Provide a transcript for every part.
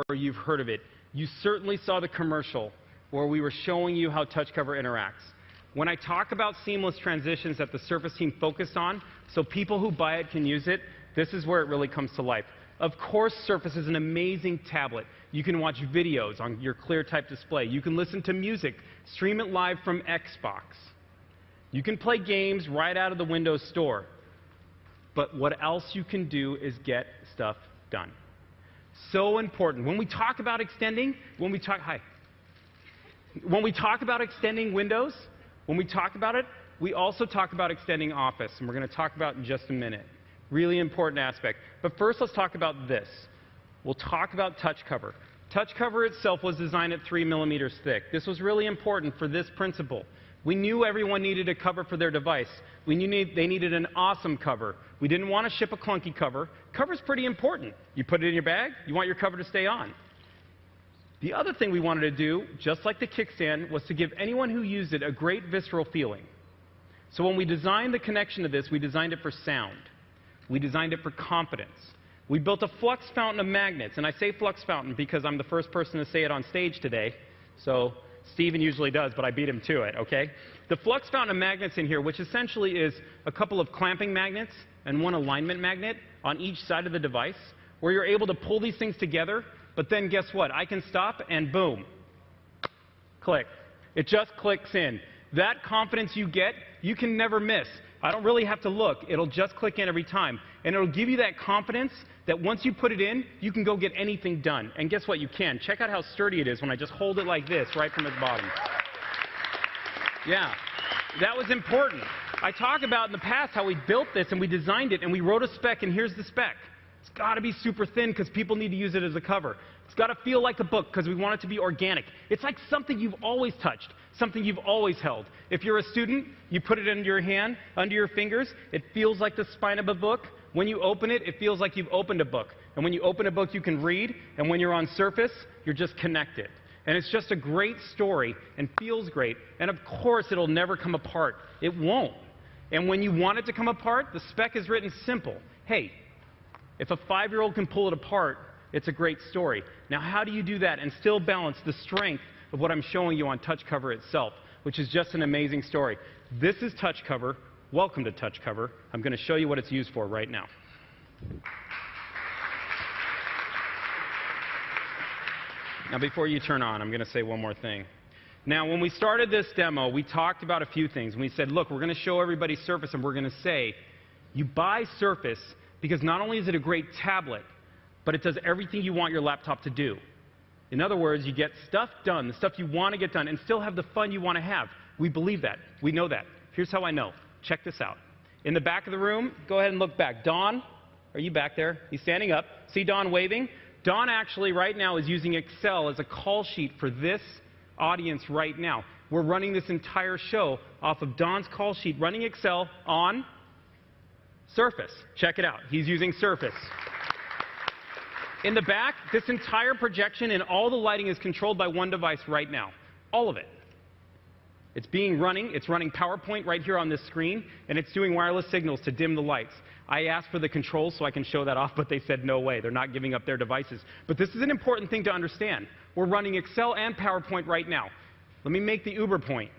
you've heard of it. You certainly saw the commercial where we were showing you how TouchCover interacts. When I talk about seamless transitions that the Surface team focused on, so people who buy it can use it, this is where it really comes to life. Of course, Surface is an amazing tablet. You can watch videos on your ClearType display. You can listen to music, stream it live from Xbox. You can play games right out of the Windows Store. But what else you can do is get stuff done. So important. When we talk about extending, when we talk about extending Windows, when we talk about it, we also talk about extending Office, and we're going to talk about it in just a minute. Really important aspect. But first, let's talk about this. We'll talk about TouchCover. TouchCover itself was designed at 3 millimeters thick. This was really important for this principle. We knew everyone needed a cover for their device. We knew they needed an awesome cover. We didn't want to ship a clunky cover. Cover's pretty important. You put it in your bag, you want your cover to stay on. The other thing we wanted to do, just like the kickstand, was to give anyone who used it a great visceral feeling. So when we designed the connection to this, we designed it for sound. We designed it for confidence. We built a flux fountain of magnets. And I say flux fountain because I'm the first person to say it on stage today. So Steven usually does, but I beat him to it, okay? The flux fountain of magnets in here, which essentially is a couple of clamping magnets and one alignment magnet on each side of the device, where you're able to pull these things together, but then guess what? I can stop and boom, click. It just clicks in. That confidence you get, you can never miss. I don't really have to look. It'll just click in every time. And it'll give you that confidence that once you put it in, you can go get anything done. And guess what? You can. Check out how sturdy it is when I just hold it like this right from its bottom. Yeah, that was important. I talked about in the past how we built this and we designed it and we wrote a spec, and here's the spec. It's got to be super thin because people need to use it as a cover. It's got to feel like a book because we want it to be organic. It's like something you've always touched, something you've always held. If you're a student, you put it into your hand, under your fingers. It feels like the spine of a book. When you open it, it feels like you've opened a book. And when you open a book, you can read. And when you're on Surface, you're just connected. And it's just a great story and feels great. And of course, it'll never come apart. It won't. And when you want it to come apart, the spec is written simple. Hey, if a 5-year-old can pull it apart, it's a great story. Now, how do you do that and still balance the strength of what I'm showing you on TouchCover itself, which is just an amazing story? This is TouchCover. Welcome to TouchCover. I'm going to show you what it's used for right now. Now, before you turn on, I'm going to say one more thing. Now, when we started this demo, we talked about a few things. We said, look, we're going to show everybody Surface, and we're going to say, you buy Surface because not only is it a great tablet, but it does everything you want your laptop to do. In other words, you get stuff done, the stuff you want to get done, and still have the fun you want to have. We believe that. We know that. Here's how I know. Check this out. In the back of the room, go ahead and look back. Don, are you back there? He's standing up. See Don waving? Don actually right now is using Excel as a call sheet for this audience right now. We're running this entire show off of Don's call sheet, running Excel on Surface. Check it out. He's using Surface. In the back, this entire projection and all the lighting is controlled by one device right now. All of it. It's running PowerPoint right here on this screen, and it's doing wireless signals to dim the lights. I asked for the controls so I can show that off, but they said no way. They're not giving up their devices. But this is an important thing to understand. We're running Excel and PowerPoint right now. Let me make the Uber point.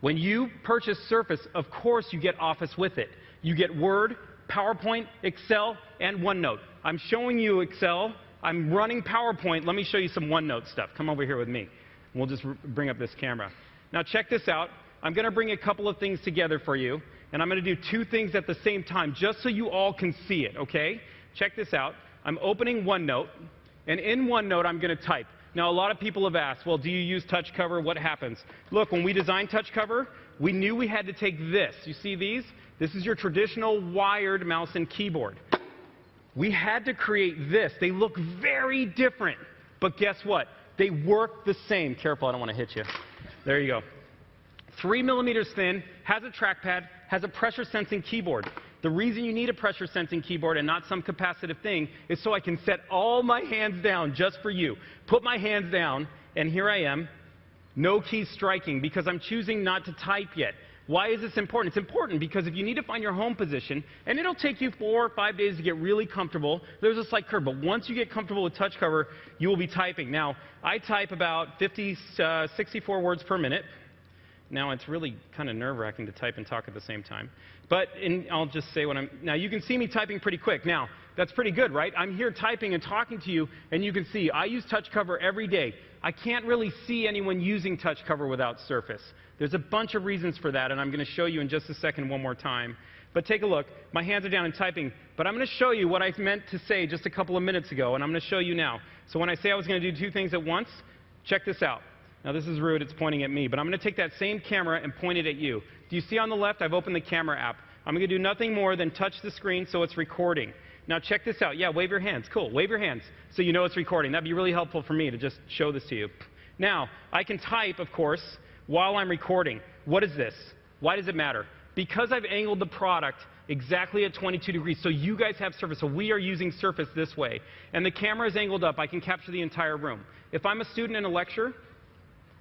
When you purchase Surface, of course you get Office with it. You get Word, PowerPoint, Excel, and OneNote. I'm showing you Excel. I'm running PowerPoint. Let me show you some OneNote stuff. Come over here with me. We'll just bring up this camera. Now check this out. I'm going to bring a couple of things together for you, and I'm going to do two things at the same time just so you all can see it, okay? Check this out. I'm opening OneNote, and in OneNote I'm going to type. Now a lot of people have asked, well, do you use TouchCover? What happens? Look, when we designed TouchCover, we knew we had to take this. You see these? This is your traditional wired mouse and keyboard. We had to create this. They look very different, but guess what? They work the same. Careful, I don't want to hit you. There you go. 3 millimeters thin, has a trackpad, has a pressure-sensing keyboard. The reason you need a pressure-sensing keyboard and not some capacitive thing is so I can set all my hands down just for you. Put my hands down, and here I am. No keys striking because I'm choosing not to type yet. Why is this important? It's important because if you need to find your home position, and it'll take you 4 or 5 days to get really comfortable, there's a slight curve, but once you get comfortable with touch cover, you will be typing. Now, I type about 64 words per minute. Now, it's really kind of nerve-wracking to type and talk at the same time. But I'll just say what now you can see me typing pretty quick. Now, that's pretty good, right? I'm here typing and talking to you, and you can see I use touch cover every day. I can't really see anyone using touch cover without Surface. There's a bunch of reasons for that, and I'm going to show you in just a second one more time. But take a look. My hands are down and typing, but I'm going to show you what I meant to say just a couple of minutes ago, and I'm going to show you now. So when I say I was going to do 2 things at once, check this out. Now, this is rude. It's pointing at me, but I'm going to take that same camera and point it at you. Do you see on the left, I've opened the camera app. I'm going to do nothing more than touch the screen so it's recording. Now, check this out. Yeah, wave your hands. Cool. Wave your hands so you know it's recording. That'd be really helpful for me to just show this to you. Now, I can type, of course, while I'm recording. What is this? Why does it matter? Because I've angled the product exactly at 22 degrees, so you guys have Surface. So we are using Surface this way. And the camera is angled up. I can capture the entire room. If I'm a student in a lecture,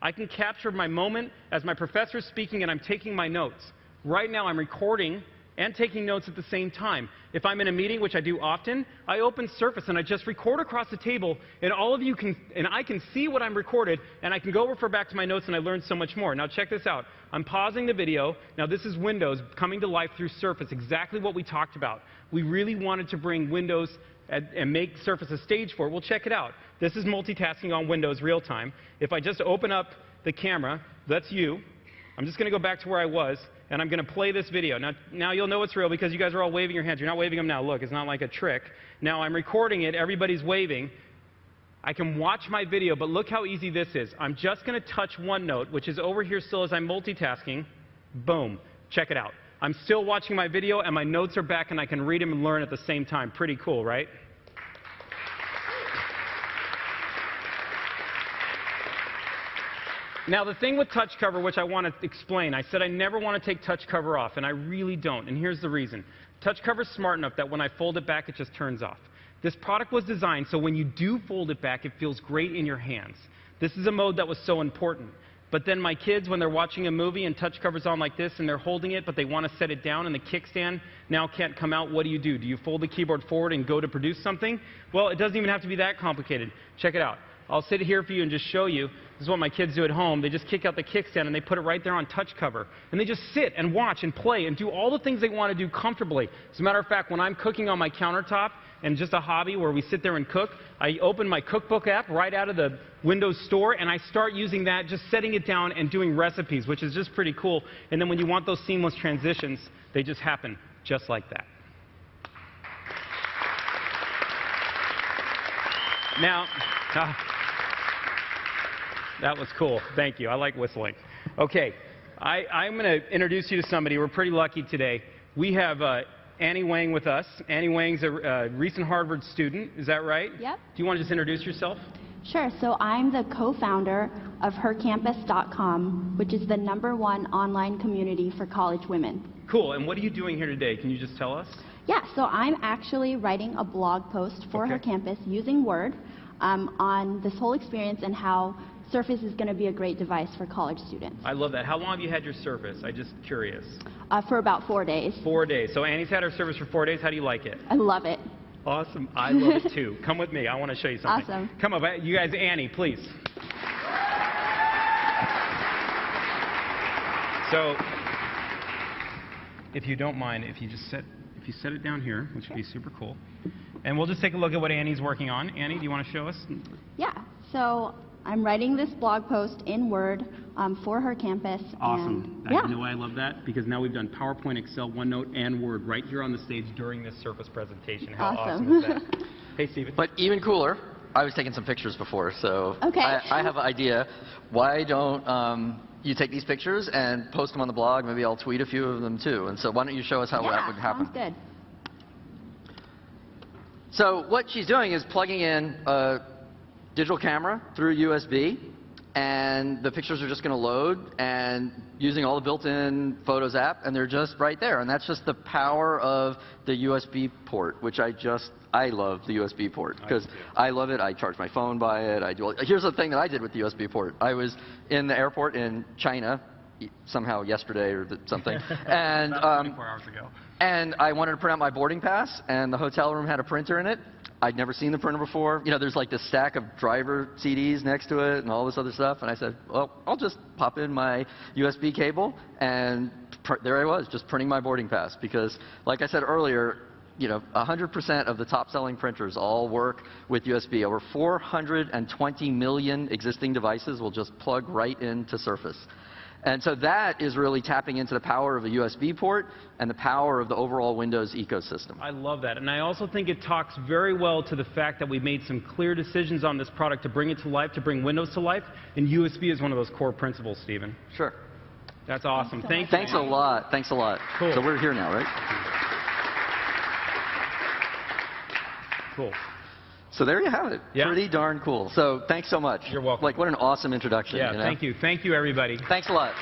I can capture my moment as my professor is speaking and I'm taking my notes. Right now, I'm recording and taking notes at the same time. If I'm in a meeting, which I do often, I open Surface and I just record across the table, and all of you can, and I can see what I'm recorded, and I can go refer back to my notes, and I learned so much more. Now check this out. I'm pausing the video. Now this is Windows coming to life through Surface, exactly what we talked about. We really wanted to bring Windows and make Surface a stage for it. Well, check it out. This is multitasking on Windows real time. If I just open up the camera, that's you. I'm just going to go back to where I was, and I'm going to play this video. Now you'll know it's real because you guys are all waving your hands. You're not waving them now. Look, it's not like a trick. Now I'm recording it. Everybody's waving. I can watch my video, but look how easy this is. I'm just going to touch one note, which is over here still as I'm multitasking. Boom. Check it out. I'm still watching my video, and my notes are back, and I can read them and learn at the same time. Pretty cool, right? Now, the thing with touch cover, which I want to explain, I said I never want to take touch cover off, and I really don't, and here's the reason. Touch cover is smart enough that when I fold it back, it just turns off. This product was designed so when you do fold it back, it feels great in your hands. This is a mode that was so important. But then my kids, when they're watching a movie and touch cover's on like this, and they're holding it, but they want to set it down, and the kickstand now can't come out, what do? Do you fold the keyboard forward and go to produce something? Well, it doesn't even have to be that complicated. Check it out. I'll sit here for you and just show you. This is what my kids do at home. They just kick out the kickstand and they put it right there on touch cover. And they just sit and watch and play and do all the things they want to do comfortably. As a matter of fact, when I'm cooking on my countertop and just a hobby where we sit there and cook, I open my cookbook app right out of the Windows Store and I start using that, just setting it down and doing recipes, which is just pretty cool. And then when you want those seamless transitions, they just happen just like that. Now, that was cool. Thank you. I like whistling. Okay, I'm going to introduce you to somebody. We're pretty lucky today. We have Annie Wang with us. Annie Wang's a recent Harvard student. Is that right? Yep. Do you want to just introduce yourself? Sure. So I'm the co-founder of hercampus.com, which is the #1 online community for college women. Cool. And what are you doing here today? Can you just tell us? Yeah. So I'm actually writing a blog post for Her Campus using Word on this whole experience and how Surface is going to be a great device for college students. I love that. How long have you had your Surface? I'm just curious. For about 4 days. 4 days. So Annie's had her Surface for 4 days. How do you like it? I love it. Awesome. I love it too. Come with me. I want to show you something. Awesome. Come on, you guys. Annie, please. So, if you don't mind, if you set it down here, which would be super cool, and we'll just take a look at what Annie's working on. Annie, do you want to show us? Yeah. So I'm writing this blog post in Word for Her Campus. Awesome. And, yeah. You know why I love that? Because now we've done PowerPoint, Excel, OneNote, and Word right here on the stage during this Surface presentation. How awesome is that? Hey, Steven. But even cooler, I was taking some pictures before, so okay. I have an idea. Why don't you take these pictures and post them on the blog? Maybe I'll tweet a few of them too. And so why don't you show us how that would happen? Sounds good. So what she's doing is plugging in a digital camera through USB, and the pictures are just going to load and using all the built-in Photos app, and they're just right there. And that's just the power of the USB port, which I love the USB port because I love it. I charge my phone by it. Here's the thing that I did with the USB port. I was in the airport in China somehow yesterday or something. And, About 24 hours ago. and I wanted to print out my boarding pass, and the hotel room had a printer in it. I'd never seen the printer before. You know, there's like this stack of driver CDs next to it and all this other stuff. And I said, well, I'll just pop in my USB cable, and there I was, just printing my boarding pass. Because, like I said earlier, you know, 100% of the top-selling printers all work with USB. Over 420 million existing devices will just plug right into Surface. And so that is really tapping into the power of a USB port and the power of the overall Windows ecosystem. I love that. And I also think it talks very well to the fact that we made some clear decisions on this product to bring it to life, to bring Windows to life. And USB is one of those core principles, Stephen. Sure. That's awesome. Thank you. Thanks a lot. Thanks a lot. Cool. So we're here now, right? Cool. So there you have it. Yeah. Pretty darn cool. So thanks so much. You're welcome. Like, what an awesome introduction. Yeah, you know? thank you. Thank you, everybody. Thanks a lot.